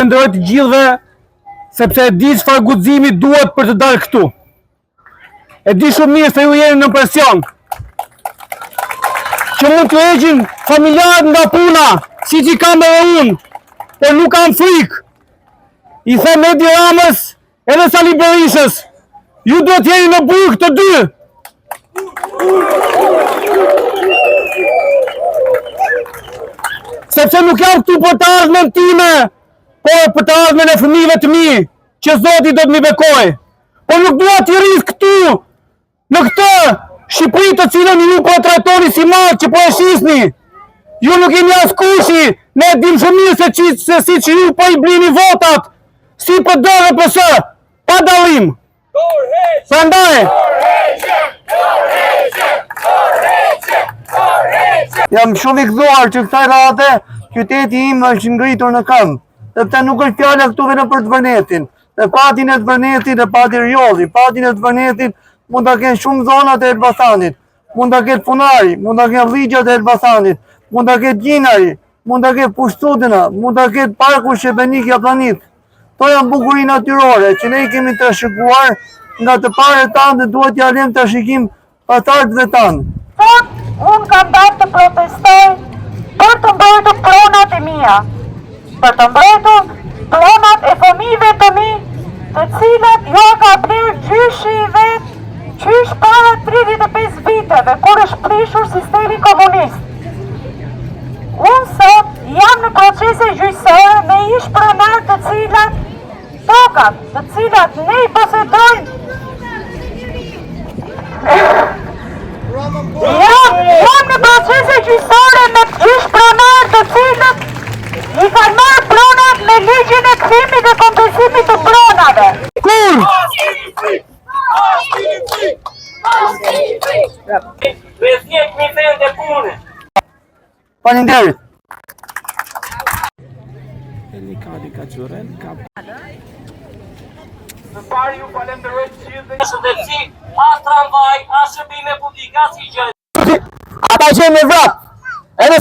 falenderoj të gjithëve, sepse e di çfarë guximi duhet për të dalë këtu. E di shumë mirë se ju jeni në presion. Që mund të heqin familjarët nga puna, siç i kam edhe unë, por nuk kam frikë. I them Edi Ramës edhe Sali Berishës, ju duhet jeni në burg të dy. Sepse nuk jam këtu për të ardhmen time, por për të ardhmen e fëmijëve të mi, që Zoti do të mi bekoj. Por nuk dua të rris këtu, në këtë Shqipëri të cilën ju po e trajtoni si marë që po e shisni. Ju nuk jeni askushi, ne dim shumë mirë se si që ju po i blini votat, si për dërë e pësë, pa dalim. Prandaj, jam shumë i gëzuar që kësaj rate qyteti im është ngritur në këmbë, sepse nuk është fjala këtu vetëm për të Vërnetin. Dhe patin e të Vërnetit dhe pati Rjolli, patin e të Vërnetit mund të kenë shumë zonat e Elbasanit, mund të ketë Funari, mund të kenë ligjat e Elbasanit, mund të ketë Gjinari, mund të ketë Pushtudina, mund të ketë parku Shqebenik Japlanit. To janë bukuri natyrore që ne i kemi të shikuar nga të pare tanë dhe duhet t'ja lem të shikim patartëve tanë. Sot, unë kam dalë të protestoj për të mbrojtur pronat e mia, për të mbrojtur pronat e fëmijëve të mi, të cilat jo ka blerë gjyshi i vet, qysh para 35 viteve, kur është prishur sistemi komunist. Unë sot jam në procese gjyqësore me ish pronar të cilat tokat, të cilat ne i posedojmë. Jam në procese gjyqësore me ish pronar të cilat i kanë marrë pronat me ligjin e kthimit dhe kompensimit të pronave. Kur? Faleminderit. Përpara ju falenderoj të gjithë dhe shëndetësi, as tramvaj, as shërbime publike, as i gjë. Ata që në vrap, edhe